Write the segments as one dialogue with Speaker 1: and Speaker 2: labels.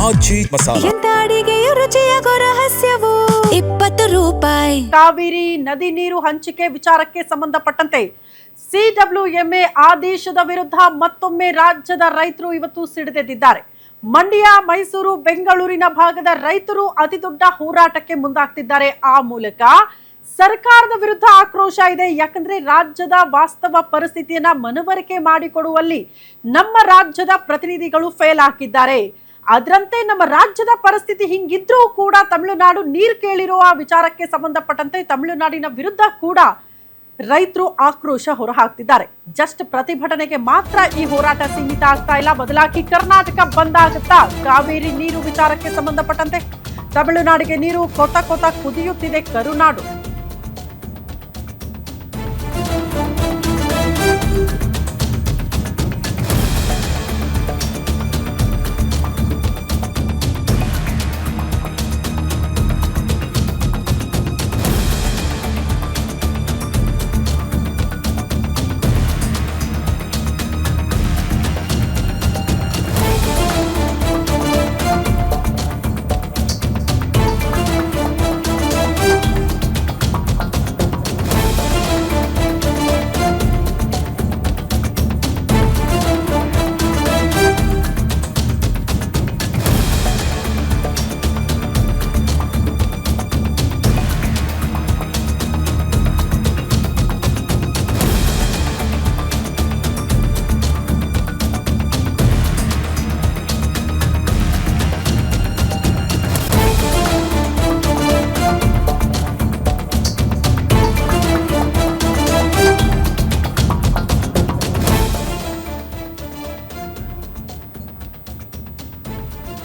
Speaker 1: ಆಜಿ ಮಸಾಲ.
Speaker 2: ಎಂತ ಅಡಿಗೆಯ ರುಚಿಯಾಗೋ ರಹಸ್ಯವು 20 ರೂಪಾಯಿ.
Speaker 3: ಕಾವೇರಿ ನದಿ ನೀರು ಹಂಚಿಕೆ ವಿಚಾರಕ್ಕೆ ಸಂಬಂಧಪಟ್ಟಂತೆ ಸಿಡಬ್ಲ್ಯೂಎಂಎ ಆದೇಶದ ವಿರುದ್ಧ ಮತ್ತೊಮ್ಮೆ ರಾಜ್ಯದ ರೈತರು ಇವತ್ತು ಸಿಡಿದೆದ್ದಿದ್ದಾರೆ. ಮಂಡ್ಯ, ಮೈಸೂರು, ಬೆಂಗಳೂರಿನ ಭಾಗದ ರೈತರು ಅತಿ ದೊಡ್ಡ ಹೋರಾಟಕ್ಕೆ ಮುಂದಾಗ್ತಿದ್ದಾರೆ. ಆ ಮೂಲಕ ಸರ್ಕಾರದ ವಿರುದ್ಧ ಆಕ್ರೋಶ ಇದೆ. ಯಾಕಂದ್ರೆ ರಾಜ್ಯದ ವಾಸ್ತವ ಪರಿಸ್ಥಿತಿಯನ್ನ ಮನವರಿಕೆ ಮಾಡಿಕೊಡುವಲ್ಲಿ ನಮ್ಮ ರಾಜ್ಯದ ಪ್ರತಿನಿಧಿಗಳು ಫೇಲ್ ಆಗಿದ್ದಾರೆ. ಅದರಂತೆ ನಮ್ಮ ರಾಜ್ಯದ ಪರಿಸ್ಥಿತಿ ಹಿಂಗಿದ್ರೂ ಕೂಡ ತಮಿಳುನಾಡು ನೀರು ಕೇಳಿರುವ ವಿಚಾರಕ್ಕೆ ಸಂಬಂಧಪಟ್ಟಂತೆ ತಮಿಳುನಾಡಿನ ವಿರುದ್ಧ ಕೂಡ ರೈತರು ಆಕ್ರೋಶ ಹೊರಹಾಕ್ತಿದ್ದಾರೆ. ಜಸ್ಟ್ ಪ್ರತಿಭಟನೆಗೆ ಮಾತ್ರ ಈ ಹೋರಾಟ ಸೀಮಿತ ಆಗ್ತಾ ಇಲ್ಲ, ಬದಲಾಗಿ ಕರ್ನಾಟಕ ಬಂದ್ ಆಗುತ್ತಾ? ಕಾವೇರಿ ನೀರು ವಿಚಾರಕ್ಕೆ ಸಂಬಂಧಪಟ್ಟಂತೆ ತಮಿಳುನಾಡಿಗೆ ನೀರು ಕೊತ ಕೊತ ಕುದಿಯುತ್ತಿದೆ ಕರುನಾಡು.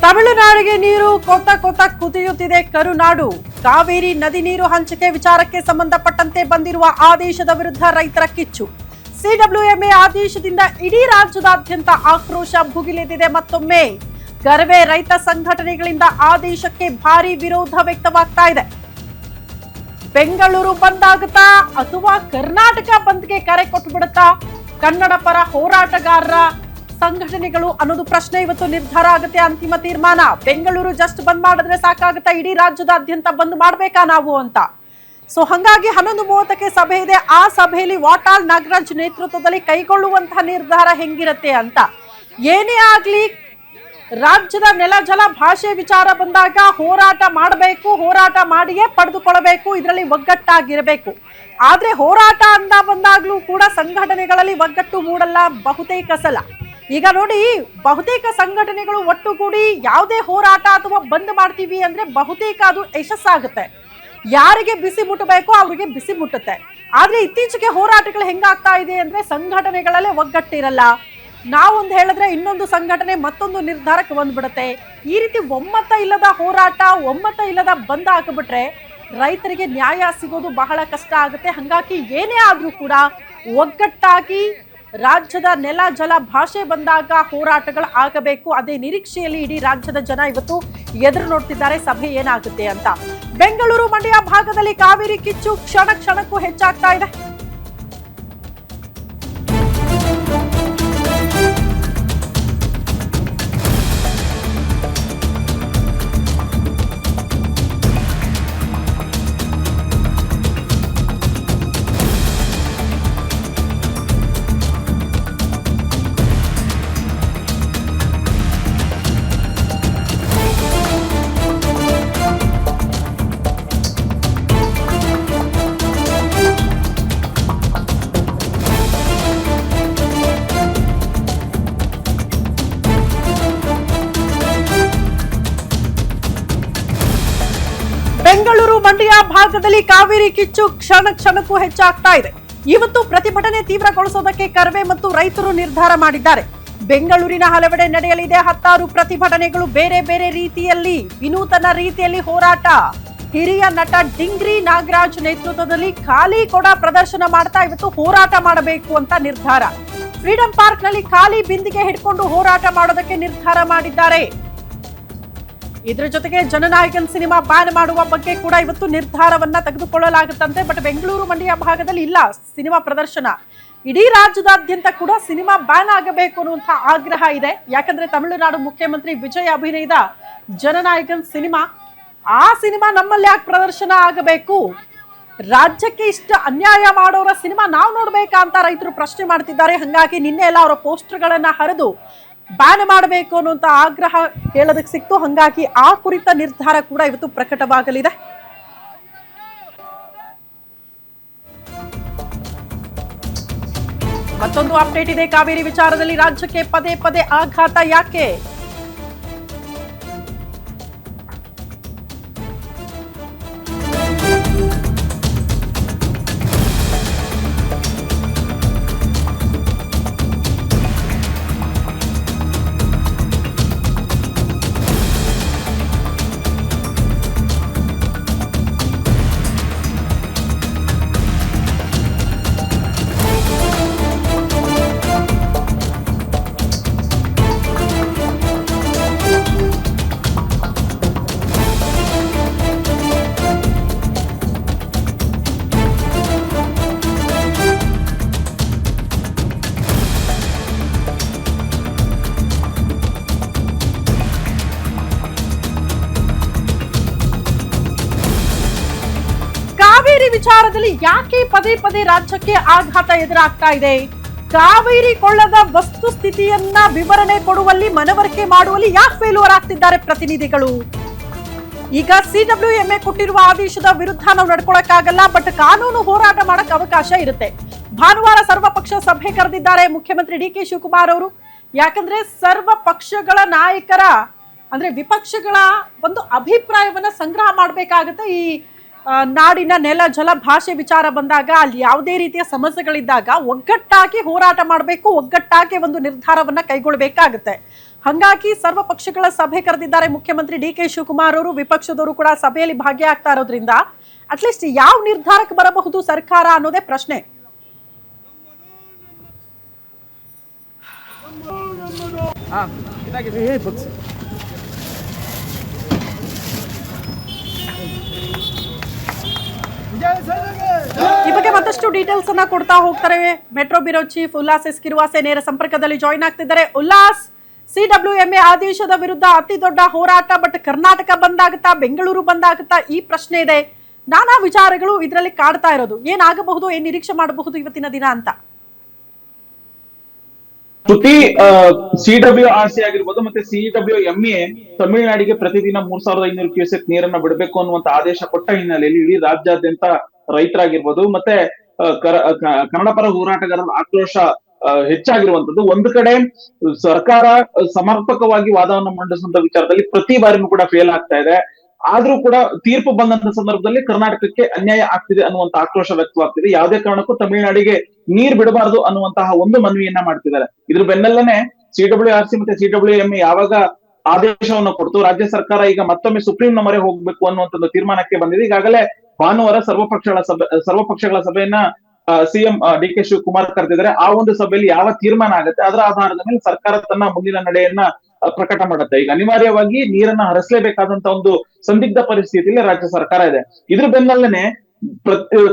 Speaker 3: ತಮಿಳುನಾಡಿಗೆ ನೀರು ಕೊತ ಕೊತ ಕುದಿಯುತ್ತಿದೆ ಕರುನಾಡು. ಕಾವೇರಿ ನದಿ ನೀರು ಹಂಚಿಕೆ ವಿಚಾರಕ್ಕೆ ಸಂಬಂಧಪಟ್ಟಂತೆ ಬಂದಿರುವ ಆದೇಶದ ವಿರುದ್ಧ ರೈತರ ಕಿಚ್ಚು. ಸಿಡಬ್ಲ್ಯೂಎಂಎ ಆದೇಶದಿಂದ ಇಡೀ ರಾಜ್ಯದಾದ್ಯಂತ ಆಕ್ರೋಶ ಭುಗಿಲೆದಿದೆ. ಮತ್ತೊಮ್ಮೆ ಕರವೇ ರೈತ ಸಂಘಟನೆಗಳಿಂದ ಆದೇಶಕ್ಕೆ ಭಾರಿ ವಿರೋಧ ವ್ಯಕ್ತವಾಗ್ತಾ ಇದೆ. ಬೆಂಗಳೂರು ಬಂದ್ ಆಗುತ್ತಾ ಅಥವಾ ಕರ್ನಾಟಕ ಬಂದ್ಗೆ ಕರೆ ಕೊಟ್ಟು ಬಿಡುತ್ತಾ ಕನ್ನಡ ಪರ ಹೋರಾಟಗಾರರ ಸಂಘಟನೆಗಳು ಅನ್ನೋದು ಪ್ರಶ್ನೆ ಇವತ್ತು ನಿರ್ಧಾರ ಆಗುತ್ತೆ. ಅಂತಿಮ ತೀರ್ಮಾನ. ಬೆಂಗಳೂರು ಜಸ್ಟ್ ಬಂದ್ ಮಾಡಿದ್ರೆ ಸಾಕಾಗುತ್ತಾ, ಇಡೀ ರಾಜ್ಯದಾದ್ಯಂತ ಬಂದ್ ಮಾಡ್ಬೇಕಾ ನಾವು ಅಂತ. ಸೊ ಹಾಗಾಗಿ 11:30ಕ್ಕೆ ಸಭೆ ಇದೆ. ಆ ಸಭೆಯಲ್ಲಿ ವಾಟಾಳ್ ನಾಗರಾಜ್ ನೇತೃತ್ವದಲ್ಲಿ ಕೈಗೊಳ್ಳುವಂತಹ ನಿರ್ಧಾರ ಹೆಂಗಿರುತ್ತೆ ಅಂತ. ಏನೇ ಆಗ್ಲಿ, ರಾಜ್ಯದ ನೆಲ ಜಲ ಭಾಷೆ ವಿಚಾರ ಬಂದಾಗ ಹೋರಾಟ ಮಾಡಬೇಕು, ಹೋರಾಟ ಮಾಡಿಯೇ ಪಡೆದುಕೊಳ್ಳಬೇಕು, ಇದರಲ್ಲಿ ಒಗ್ಗಟ್ಟಾಗಿರಬೇಕು. ಆದ್ರೆ ಹೋರಾಟ ಅಂತ ಬಂದಾಗ್ಲೂ ಕೂಡ ಸಂಘಟನೆಗಳಲ್ಲಿ ಒಗ್ಗಟ್ಟು ಮೂಡಲ್ಲ ಬಹುತೇಕ ಸಲ. ಈಗ ನೋಡಿ, ಬಹುತೇಕ ಸಂಘಟನೆಗಳು ಒಟ್ಟುಗೂಡಿ ಯಾವುದೇ ಹೋರಾಟ ಅಥವಾ ಬಂದ್ ಮಾಡ್ತೀವಿ ಅಂದ್ರೆ ಬಹುತೇಕ ಅದು ಯಶಸ್ಸಾಗುತ್ತೆ. ಯಾರಿಗೆ ಬಿಸಿ ಮುಟ್ಟಬೇಕೋ ಅವ್ರಿಗೆ ಬಿಸಿ ಮುಟ್ಟುತ್ತೆ. ಆದ್ರೆ ಇತ್ತೀಚೆಗೆ ಹೋರಾಟಗಳು ಹೆಂಗಾಗ್ತಾ ಇದೆ ಅಂದ್ರೆ ಸಂಘಟನೆಗಳಲ್ಲೇ ಒಗ್ಗಟ್ಟಿರಲ್ಲ. ನಾವೊಂದು ಹೇಳಿದ್ರೆ ಇನ್ನೊಂದು ಸಂಘಟನೆ ಮತ್ತೊಂದು ನಿರ್ಧಾರಕ್ಕೆ ಬಂದ್ಬಿಡುತ್ತೆ. ಈ ರೀತಿ ಒಮ್ಮತ ಇಲ್ಲದ ಹೋರಾಟ, ಒಮ್ಮತ ಇಲ್ಲದ ಬಂದ್ ಹಾಕಿಬಿಟ್ರೆ ರೈತರಿಗೆ ನ್ಯಾಯ ಸಿಗೋದು ಬಹಳ ಕಷ್ಟ ಆಗುತ್ತೆ. ಹಾಗಾಗಿ ಏನೇ ಆದ್ರೂ ಕೂಡ ಒಗ್ಗಟ್ಟಾಗಿ ರಾಜ್ಯದ ನೆಲ ಜಲ ಭಾಷೆ ಬಂದಾಗ ಹೋರಾಟಗಳು ಆಗಬೇಕು. ಅದೇ ನಿರೀಕ್ಷೆಯಲ್ಲಿ ಇಡೀ ರಾಜ್ಯದ ಜನ ಇವತ್ತು ಎದುರು ನೋಡ್ತಿದ್ದಾರೆ ಸಭೆ ಏನಾಗುತ್ತೆ ಅಂತ. ಬೆಂಗಳೂರು, ಮಂಡ್ಯ ಭಾಗದಲ್ಲಿ ಕಾವೇರಿ ಕಿಚ್ಚು ಕ್ಷಣ ಕ್ಷಣಕ್ಕೂ ಹೆಚ್ಚಾಗ್ತಾ ಇದೆ. ಬೆಂಗಳೂರು, ಮಂಡ್ಯ ಭಾಗದಲ್ಲಿ ಕಾವೇರಿ ಕಿಚ್ಚು ಕ್ಷಣ ಕ್ಷಣಕ್ಕೂ ಹೆಚ್ಚಾಗ್ತಾ ಇದೆ. ಇವತ್ತು ಪ್ರತಿಭಟನೆ ತೀವ್ರಗೊಳಿಸೋದಕ್ಕೆ ಕರ್ವೆ ಮತ್ತು ರೈತರು ನಿರ್ಧಾರ ಮಾಡಿದ್ದಾರೆ. ಬೆಂಗಳೂರಿನ ಹಲವೆಡೆ ನಡೆಯಲಿದೆ 10 ಪ್ರತಿಭಟನೆಗಳು. ಬೇರೆ ಬೇರೆ ರೀತಿಯಲ್ಲಿ, ವಿನೂತನ ರೀತಿಯಲ್ಲಿ ಹೋರಾಟ. ಹಿರಿಯ ನಟ ಡಿಂಗ್ರಿ ನಾಗರಾಜ್ ನೇತೃತ್ವದಲ್ಲಿ ಖಾಲಿ ಕೊಡ ಪ್ರದರ್ಶನ ಮಾಡ್ತಾ ಇವತ್ತು ಹೋರಾಟ ಮಾಡಬೇಕು ಅಂತ ನಿರ್ಧಾರ. ಫ್ರೀಡಂ ಪಾರ್ಕ್ ನಲ್ಲಿ ಖಾಲಿ ಬಿಂದಿಗೆ ಹಿಡ್ಕೊಂಡು ಹೋರಾಟ ಮಾಡೋದಕ್ಕೆ ನಿರ್ಧಾರ ಮಾಡಿದ್ದಾರೆ. ಇದರ ಜೊತೆಗೆ ಜನನಾಯಕನ್ ಸಿನಿಮಾ ಬ್ಯಾನ್ ಮಾಡುವ ಬಗ್ಗೆ ಕೂಡ ಇವತ್ತು ನಿರ್ಧಾರವನ್ನ ತೆಗೆದುಕೊಳ್ಳಲಾಗುತ್ತಂತೆ. ಬಟ್ ಬೆಂಗಳೂರು, ಮಂಡ್ಯ ಭಾಗದಲ್ಲಿ ಇಲ್ಲ ಸಿನಿಮಾ ಪ್ರದರ್ಶನ. ಇಡೀ ರಾಜ್ಯದಾದ್ಯಂತ ಕೂಡ ಸಿನಿಮಾ ಬ್ಯಾನ್ ಆಗಬೇಕು ಅನ್ನುವಂತ ಆಗ್ರಹ ಇದೆ. ಯಾಕಂದ್ರೆ ತಮಿಳುನಾಡು ಮುಖ್ಯಮಂತ್ರಿ ವಿಜಯ್ ಅಭಿನಯದ ಜನನಾಯಕನ್ ಸಿನಿಮಾ. ಆ ಸಿನಿಮಾ ನಮ್ಮಲ್ಲಿ ಯಾಕೆ ಪ್ರದರ್ಶನ ಆಗಬೇಕು? ರಾಜ್ಯಕ್ಕೆ ಇಷ್ಟ ಅನ್ಯಾಯ ಮಾಡೋರ ಸಿನಿಮಾ ನಾವು ನೋಡ್ಬೇಕಾ ಅಂತ ರೈತರು ಪ್ರಶ್ನೆ ಮಾಡ್ತಿದ್ದಾರೆ. ಹಂಗಾಗಿ ನಿನ್ನೆ ಎಲ್ಲ ಅವರ ಪೋಸ್ಟರ್ಗಳನ್ನ ಹರಿದು ಬ್ಯಾನ್ ಮಾಡಬೇಕು ಅನ್ನುವಂತ ಆಗ್ರಹ ಕೇಳೋದಕ್ಕೆ ಸಿಕ್ತು. ಹಂಗಾಗಿ ಆ ಕುರಿತ ನಿರ್ಧಾರ ಕೂಡ ಇವತ್ತು ಪ್ರಕಟವಾಗಲಿದೆ. ಮತ್ತೊಂದು ಅಪ್ಡೇಟ್ ಇದೆ. ಕಾವೇರಿ ವಿಚಾರದಲ್ಲಿ ರಾಜ್ಯಕ್ಕೆ ಪದೇ ಪದೇ ಆಘಾತ ಯಾಕೆ? ಕಾವೇರಿ ವಿಚಾರದಲ್ಲಿ ಯಾಕೆ ಪದೇ ಪದೇ ರಾಜ್ಯಕ್ಕೆ ಆಘಾತ ಎದುರಾಗ್ತಾ ಇದೆ? ಕಾವೇರಿ ಕೊಳ್ಳದ ವಸ್ತುಸ್ಥಿತಿಯನ್ನ ವಿವರಣೆ ಕೊಡುವಲ್ಲಿ, ಮನವರಿಕೆ ಮಾಡುವಲ್ಲಿ ಯಾಕೆ ಫೇಲ್ಯೂರ್ ಆಗ್ತಿದ್ದಾರೆ ಪ್ರತಿನಿಧಿಗಳು? ಈಗ CWMA ಕೊಟ್ಟಿರುವ ಆದೇಶದ ವಿರುದ್ಧ ನಾವು ನಡ್ಕೊಳಕ್ಕಾಗಲ್ಲ, ಬಟ್ ಕಾನೂನು ಹೋರಾಟ ಮಾಡಕ್ ಅವಕಾಶ ಇರುತ್ತೆ. ಭಾನುವಾರ ಸರ್ವಪಕ್ಷ ಸಭೆ ಕರೆದಿದ್ದಾರೆ ಮುಖ್ಯಮಂತ್ರಿ DK ಶಿವಕುಮಾರ್ ಅವರು. ಯಾಕಂದ್ರೆ ಸರ್ವ ಪಕ್ಷಗಳ ನಾಯಕರ ಅಂದ್ರೆ ವಿಪಕ್ಷಗಳ ಒಂದು ಅಭಿಪ್ರಾಯವನ್ನ ಸಂಗ್ರಹ ಮಾಡಬೇಕಾಗುತ್ತೆ. ಈ ನಾಡಿನ ನೆಲ, ಜಲ, ಭಾಷೆ ವಿಚಾರ ಬಂದಾಗ, ಅಲ್ಲಿ ಯಾವುದೇ ರೀತಿಯ ಸಮಸ್ಯೆಗಳಿದ್ದಾಗ ಒಗ್ಗಟ್ಟಾಗಿ ಹೋರಾಟ ಮಾಡಬೇಕು, ಒಗ್ಗಟ್ಟಾಗಿ ಒಂದು ನಿರ್ಧಾರವನ್ನ ಕೈಗೊಳ್ಳಬೇಕಾಗುತ್ತೆ. ಹಂಗಾಗಿ ಸರ್ವ ಪಕ್ಷಗಳ ಸಭೆ ಕರೆದಿದ್ದಾರೆ ಮುಖ್ಯಮಂತ್ರಿ DK ಶಿವಕುಮಾರ್ ಅವರು. ವಿಪಕ್ಷದವರು ಕೂಡ ಸಭೆಯಲ್ಲಿ ಭಾಗಿಯಾಗ್ತಾ ಇರೋದ್ರಿಂದ ಅಟ್ಲೀಸ್ಟ್ ಯಾವ ನಿರ್ಧಾರಕ್ಕೆ ಬರಬಹುದು ಸರ್ಕಾರ ಅನ್ನೋದೇ ಪ್ರಶ್ನೆ. ಈ ಬಗ್ಗೆ ಮತ್ತಷ್ಟು ಡೀಟೇಲ್ಸ್ ಅನ್ನ ಕೊಡ್ತಾ ಹೋಗ್ತಾರೆ metro bureau chief Ullas S ಕಿರುವಾಸೆ ನೇರ ಸಂಪರ್ಕದಲ್ಲಿ ಜಾಯಿನ್ ಆಗ್ತಿದ್ದಾರೆ. ಉಲ್ಲಾಸ್, CWMA ಆದೇಶದ ವಿರುದ್ಧ ಅತಿ ದೊಡ್ಡ ಹೋರಾಟ, ಬಟ್ ಕರ್ನಾಟಕ ಬಂದಾಗುತ್ತಾ, ಬೆಂಗಳೂರು ಬಂದಾಗುತ್ತಾ, ಈ ಪ್ರಶ್ನೆ ಇದೆ. ನಾನಾ ವಿಚಾರಗಳು ಇದರಲ್ಲಿ ಕಾಡ್ತಾ ಇರೋದು. ಏನಾಗಬಹುದು, ಏನ್ ನಿರೀಕ್ಷೆ ಮಾಡಬಹುದು ಇವತ್ತಿನ ದಿನ ಅಂತ?
Speaker 1: ಶ್ರುತಿ, CWRC ಆಗಿರ್ಬೋದು ಮತ್ತೆ CWMA ತಮಿಳುನಾಡಿಗೆ ಪ್ರತಿದಿನ 3500 ಕ್ಯೂಸೆಕ್ ನೀರನ್ನ ಬಿಡಬೇಕು ಅನ್ನುವಂತ ಆದೇಶ ಕೊಟ್ಟ ಹಿನ್ನೆಲೆಯಲ್ಲಿ ಇಡೀ ರಾಜ್ಯಾದ್ಯಂತ ರೈತರಾಗಿರ್ಬೋದು ಮತ್ತೆ ಕನ್ನಡ ಪರ ಹೋರಾಟಗಾರರ ಆಕ್ರೋಶ ಹೆಚ್ಚಾಗಿರುವಂತದ್ದು. ಒಂದು ಕಡೆ ಸರ್ಕಾರ ಸಮರ್ಪಕವಾಗಿ ವಾದವನ್ನು ಮಂಡಿಸುವಂತ ವಿಚಾರದಲ್ಲಿ ಪ್ರತಿ ಬಾರಿನೂ ಕೂಡ ಫೇಲ್ ಆಗ್ತಾ ಇದೆ. ಆದ್ರೂ ಕೂಡ ತೀರ್ಪು ಬಂದಂತ ಸಂದರ್ಭದಲ್ಲಿ ಕರ್ನಾಟಕಕ್ಕೆ ಅನ್ಯಾಯ ಆಗ್ತಿದೆ ಅನ್ನುವಂತ ಆಕ್ರೋಶ ವ್ಯಕ್ತವಾಗ್ತಿದೆ. ಯಾವುದೇ ಕಾರಣಕ್ಕೂ ತಮಿಳುನಾಡಿಗೆ ನೀರ್ ಬಿಡಬಾರದು ಅನ್ನುವಂತಹ ಒಂದು ಮನವಿಯನ್ನ ಮಾಡ್ತಿದ್ದಾರೆ. ಇದ್ರ ಬೆನ್ನಲ್ಲೇ CWRC ಮತ್ತೆ CWMA ಯಾವಾಗ ಆದೇಶವನ್ನು ಕೊಡ್ತು, ರಾಜ್ಯ ಸರ್ಕಾರ ಈಗ ಮತ್ತೊಮ್ಮೆ ಸುಪ್ರೀಂನ ಮೊರೆ ಹೋಗ್ಬೇಕು ಅನ್ನುವಂತ ತೀರ್ಮಾನಕ್ಕೆ ಬಂದಿದೆ. ಈಗಾಗಲೇ ಭಾನುವಾರ ಸರ್ವಪಕ್ಷಗಳ ಸಭೆಯನ್ನ CM DK ಶಿವಕುಮಾರ್ ಕರೆದಿದ್ದಾರೆ. ಆ ಒಂದು ಸಭೆಯಲ್ಲಿ ಯಾವ ತೀರ್ಮಾನ ಆಗುತ್ತೆ ಅದರ ಆಧಾರದ ಮೇಲೆ ಸರ್ಕಾರ ತನ್ನ ಮುಂದಿನ ನಡೆಯನ್ನ ಪ್ರಕಟ ಮಾಡುತ್ತೆ. ಈಗ ಅನಿವಾರ್ಯವಾಗಿ ನೀರನ್ನ ಹರಿಸಲೇಬೇಕಾದಂತ ಒಂದು ಸಂದಿಗ್ಧ ಪರಿಸ್ಥಿತಿಯಲ್ಲಿ ರಾಜ್ಯ ಸರ್ಕಾರ ಇದೆ. ಇದ್ರ ಬೆನ್ನಲ್ಲೇ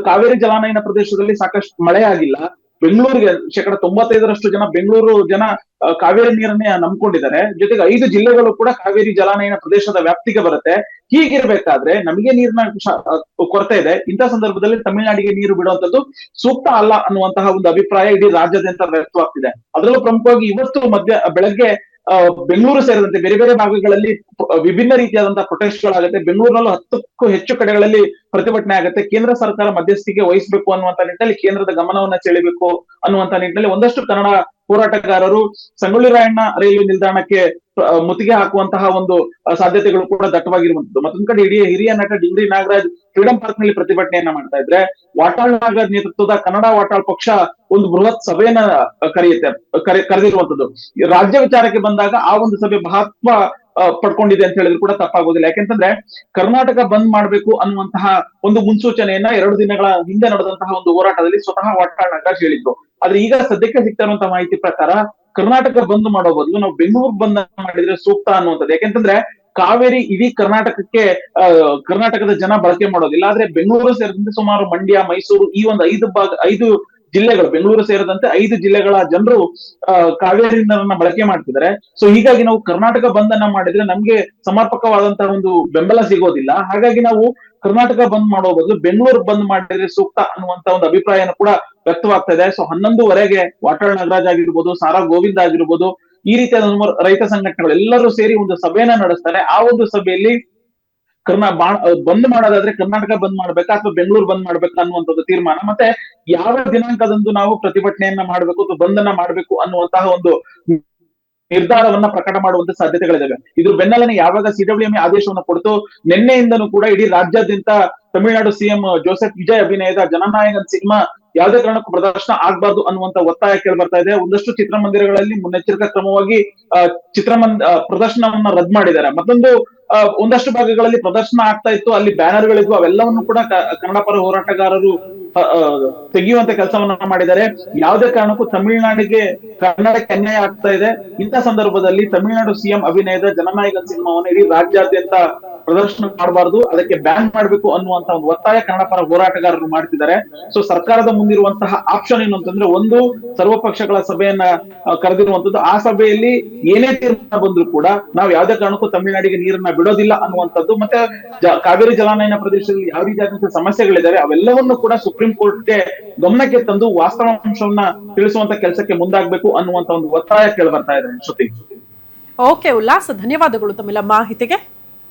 Speaker 1: ಕಾವೇರಿ ಜಲಾನಯನ ಪ್ರದೇಶದಲ್ಲಿ ಸಾಕಷ್ಟು ಮಳೆ ಆಗಿಲ್ಲ. ಬೆಂಗಳೂರಿಗೆ 95% ಜನ ಬೆಂಗಳೂರು ಜನ ಕಾವೇರಿ ನೀರನ್ನೇ ನಂಬ್ಕೊಂಡಿದ್ದಾರೆ. ಜೊತೆಗೆ 5 ಜಿಲ್ಲೆಗಳು ಕೂಡ ಕಾವೇರಿ ಜಲಾನಯನ ಪ್ರದೇಶದ ವ್ಯಾಪ್ತಿಗೆ ಬರುತ್ತೆ. ಹೀಗಿರ್ಬೇಕಾದ್ರೆ ನಮಗೆ ನೀರಿನ ಕೊರತೆ ಇದೆ. ಇಂಥ ಸಂದರ್ಭದಲ್ಲಿ ತಮಿಳುನಾಡಿಗೆ ನೀರು ಬಿಡುವಂತದ್ದು ಸೂಕ್ತ ಅಲ್ಲ ಅನ್ನುವಂತಹ ಒಂದು ಅಭಿಪ್ರಾಯ ಇಡೀ ರಾಜ್ಯಾದ್ಯಂತ ವ್ಯಕ್ತವಾಗ್ತಿದೆ. ಅದರಲ್ಲೂ ಪ್ರಮುಖವಾಗಿ ಇವತ್ತು ಬೆಳಗ್ಗೆ ಬೆಂಗಳೂರು ಸೇರಿದಂತೆ ಬೇರೆ ಬೇರೆ ಭಾಗಗಳಲ್ಲಿ ವಿಭಿನ್ನ ರೀತಿಯಾದಂತಹ ಪ್ರೊಟೆಸ್ಟ್ಗಳಾಗುತ್ತೆ. ಬೆಂಗಳೂರಿನಲ್ಲೂ 10ಕ್ಕೂ ಹೆಚ್ಚು ಕಡೆಗಳಲ್ಲಿ ಪ್ರತಿಭಟನೆ ಆಗುತ್ತೆ. ಕೇಂದ್ರ ಸರ್ಕಾರ ಮಧ್ಯಸ್ಥಿಕೆ ವಹಿಸಬೇಕು ಅನ್ನುವಂತ ನಿಟ್ಟಿನಲ್ಲಿ ಕೇಂದ್ರದ ಗಮನವನ್ನ ಸೆಳೆಯಬೇಕು ಅನ್ನುವಂತ ನಿಟ್ಟಿನಲ್ಲಿ ಒಂದಷ್ಟು ಕನ್ನಡ ಹೋರಾಟಗಾರರು ಸಂಗೊಳ್ಳಿ ರಾಯಣ್ಣ ರೈಲ್ವೆ ನಿಲ್ದಾಣಕ್ಕೆ ಮುತ್ತಿಗೆ ಹಾಕುವಂತಹ ಒಂದು ಸಾಧ್ಯತೆಗಳು ಕೂಡ ದಟ್ಟವಾಗಿರುವಂತದ್ದು. ಮತ್ತೊಂದ್ ಕಡೆ ಹಿರಿಯ ನಟ ಡಿಂಗ್ರಿ ನಾಗರಾಜ್ ಫ್ರೀಡಂ ಪಾರ್ಕ್ ನಲ್ಲಿ ಪ್ರತಿಭಟನೆಯನ್ನ ಮಾಡ್ತಾ ಇದ್ರೆ, ವಾಟಾಳ್ ನಾಗರಾಜ್ ನೇತೃತ್ವದ ಕನ್ನಡ ವಾಟಾಳ್ ಪಕ್ಷ ಒಂದು ಬೃಹತ್ ಸಭೆಯನ್ನ ಕರೆದಿರುವಂತದ್ದು. ರಾಜ್ಯ ವಿಚಾರಕ್ಕೆ ಬಂದಾಗ ಆ ಒಂದು ಸಭೆ ಮಹತ್ವ ಪಡ್ಕೊಂಡಿದೆ ಅಂತ ಹೇಳಿದ್ರು ಕೂಡ ತಪ್ಪಾಗೋದಿಲ್ಲ. ಯಾಕೆಂತಂದ್ರೆ ಕರ್ನಾಟಕ ಬಂದ್ ಮಾಡ್ಬೇಕು ಅನ್ನುವಂತಹ ಒಂದು ಮುನ್ಸೂಚನೆಯನ್ನ 2 ದಿನಗಳ ಹಿಂದೆ ನಡೆದಂತಹ ಒಂದು ಹೋರಾಟದಲ್ಲಿ ಸ್ವತಃ ವಾಟಾಳ್ ನಾಗರಾಜ್ ಹೇಳಿದ್ರು. ಆದ್ರೆ ಈಗ ಸದ್ಯಕ್ಕೆ ಸಿಗ್ತಾ ಇರುವಂತಹ ಮಾಹಿತಿ ಪ್ರಕಾರ ಕರ್ನಾಟಕ ಬಂದ್ ಮಾಡೋ ಬದಲು ನಾವು ಬೆಂಗಳೂರು ಬಂದ್ ಮಾಡಿದ್ರೆ ಸೂಕ್ತ ಅನ್ನುವಂಥದ್ದು. ಯಾಕೆಂತಂದ್ರೆ ಕಾವೇರಿ ಇಡೀ ಕರ್ನಾಟಕದ ಜನ ಬಳಕೆ ಮಾಡೋದಿಲ್ಲ. ಆದ್ರೆ ಬೆಂಗಳೂರು ಸೇರಿದಂತೆ ಸುಮಾರು ಮಂಡ್ಯ, ಮೈಸೂರು ಈ ಒಂದು 5 ಜಿಲ್ಲೆಗಳು, ಬೆಂಗಳೂರು ಸೇರಿದಂತೆ 5 ಜಿಲ್ಲೆಗಳ ಜನರು ಕಾವೇರಿ ನೀರನ್ನ ಬಳಕೆ ಮಾಡ್ತಿದ್ದಾರೆ. ಸೊ ಹೀಗಾಗಿ ನಾವು ಕರ್ನಾಟಕ ಬಂದ್ ಅನ್ನ ಮಾಡಿದ್ರೆ ನಮ್ಗೆ ಸಮರ್ಪಕವಾದಂತಹ ಒಂದು ಬೆಂಬಲ ಸಿಗೋದಿಲ್ಲ. ಹಾಗಾಗಿ ನಾವು ಕರ್ನಾಟಕ ಬಂದ್ ಮಾಡೋ ಬದಲು ಬೆಂಗಳೂರು ಬಂದ್ ಮಾಡಿದ್ರೆ ಸೂಕ್ತ ಅನ್ನುವಂತ ಒಂದು ಅಭಿಪ್ರಾಯನ ಕೂಡ ವ್ಯಕ್ತವಾಗ್ತಾ ಇದೆ. ಸೊ 11:30ಗೆ ವಾಟಾಳ್ ನಾಗರಾಜ್ ಆಗಿರ್ಬೋದು, ಸಾರಾ ಗೋವಿಂದ ಆಗಿರ್ಬೋದು, ಈ ರೀತಿಯ ರೈತ ಸಂಘಟನೆಗಳು ಎಲ್ಲರೂ ಸೇರಿ ಒಂದು ಸಭೆಯನ್ನ ನಡೆಸ್ತಾರೆ. ಆ ಒಂದು ಸಭೆಯಲ್ಲಿ ಬಂದ್ ಮಾಡೋದಾದ್ರೆ ಕರ್ನಾಟಕ ಬಂದ್ ಮಾಡ್ಬೇಕಾ ಅಥವಾ ಬೆಂಗಳೂರು ಬಂದ್ ಮಾಡ್ಬೇಕಾ ಅನ್ನುವಂಥದ್ದು ತೀರ್ಮಾನ, ಮತ್ತೆ ಯಾವ ದಿನಾಂಕದಂದು ನಾವು ಪ್ರತಿಭಟನೆಯನ್ನ ಮಾಡ್ಬೇಕು ಅಥವಾ ಬಂಧನ ಮಾಡ್ಬೇಕು ಅನ್ನುವಂತಹ ಒಂದು ನಿರ್ಧಾರವನ್ನ ಪ್ರಕಟ ಮಾಡುವಂತ ಸಾಧ್ಯತೆಗಳಿದಾವೆ. ಇದ್ರ ಬೆನ್ನಲ್ಲೇ ಯಾವಾಗ ಸಿಡಬ್ಲ್ಯೂಎಂಎ ಆದೇಶವನ್ನು ಕೊಡ್ತು, ನಿನ್ನೆಯಿಂದನೂ ಕೂಡ ಇಡೀ ರಾಜ್ಯಾದ್ಯಂತ ತಮಿಳುನಾಡು ಸಿಎಂ ಜೋಸೆಫ್ ವಿಜಯ್ ಅಭಿನಯದ ಜನನಾಯಕನ್ ಸಿನಿಮಾ ಯಾವುದೇ ಕಾರಣಕ್ಕೂ ಪ್ರದರ್ಶನ ಆಗ್ಬಾರ್ದು ಅನ್ನುವಂತ ಒತ್ತಾಯ ಕೇಳಿ ಬರ್ತಾ ಇದೆ. ಒಂದಷ್ಟು ಚಿತ್ರಮಂದಿರಗಳಲ್ಲಿ ಮುನ್ನೆಚ್ಚರಿಕಾ ಕ್ರಮವಾಗಿ ಪ್ರದರ್ಶನವನ್ನ ರದ್ದು ಮಾಡಿದ್ದಾರೆ. ಮತ್ತೊಂದು ಒಂದಷ್ಟು ಭಾಗಗಳಲ್ಲಿ ಪ್ರದರ್ಶನ ಆಗ್ತಾ ಇತ್ತು, ಅಲ್ಲಿ ಬ್ಯಾನರ್ಗಳಿದ್ವು, ಅವೆಲ್ಲವನ್ನು ಕೂಡ ಕನ್ನಡ ಪರ ಹೋರಾಟಗಾರರು ತೆಗೆಯುವಂತ ಕೆಲಸವನ್ನ ಮಾಡಿದ್ದಾರೆ. ಯಾವುದೇ ಕಾರಣಕ್ಕೂ ತಮಿಳುನಾಡಿಗೆ ಕನ್ನಡಕ್ಕೆ ಅನ್ಯಾಯ ಆಗ್ತಾ ಇದೆ. ಇಂಥ ಸಂದರ್ಭದಲ್ಲಿ ತಮಿಳುನಾಡು ಸಿಎಂ ಅಭಿನಯದ ಜನನಾಯಕನ್ ಸಿನಿಮಾವನ್ನು ಇಡೀ ರಾಜ್ಯಾದ್ಯಂತ ಪ್ರದರ್ಶನ ಮಾಡಬಾರ್ದು, ಅದಕ್ಕೆ ಬ್ಯಾನ್ ಮಾಡಬೇಕು ಅನ್ನುವಂತ ಒಂದು ಒತ್ತಾಯ ಕನ್ನಡ ಪರ ಹೋರಾಟಗಾರರು ಮಾಡ್ತಿದ್ದಾರೆ. ಸೊ ಸರ್ಕಾರದ ಮುಂದಿರುವಂತಹ ಆಪ್ಷನ್ ಏನು ಅಂತಂದ್ರೆ, ಒಂದು ಸರ್ವಪಕ್ಷಗಳ ಸಭೆಯನ್ನ ಕರೆದಿರುವಂತದ್ದು. ಆ ಸಭೆಯಲ್ಲಿ ಏನೇ ತೀರ್ಮಾನ ಬಂದ್ರು ಕೂಡ ನಾವು ಯಾವುದೇ ಕಾರಣಕ್ಕೂ ತಮಿಳುನಾಡಿಗೆ ನೀರನ್ನ ಬಿಡೋದಿಲ್ಲ ಅನ್ನುವಂಥದ್ದು, ಮತ್ತೆ ಕಾವೇರಿ ಜಲಾನಯನ ಪ್ರದೇಶದಲ್ಲಿ ಯಾವ ರೀತಿಯಾದಂತಹ ಸಮಸ್ಯೆಗಳಿದ್ದಾರೆ ಅವೆಲ್ಲವನ್ನು ಕೂಡ ಸುಪ್ರೀಂ ಕೋರ್ಟ್ಗೆ ಗಮನಕ್ಕೆ ತಂದು ವಾಸ್ತವಾಂಶವನ್ನ ತಿಳಿಸುವಂತ ಕೆಲಸಕ್ಕೆ ಮುಂದಾಗಬೇಕು ಅನ್ನುವಂತ ಒಂದು ಒತ್ತಾಯ ಕೇಳಿ ಬರ್ತಾ ಇದೆ. ಶ್ರುತಿ.
Speaker 3: ಓಕೆ ಉಲ್ಲಾಸ್, ಧನ್ಯವಾದಗಳು ತಮ್ಮೆಲ್ಲ ಮಾಹಿತಿಗೆ.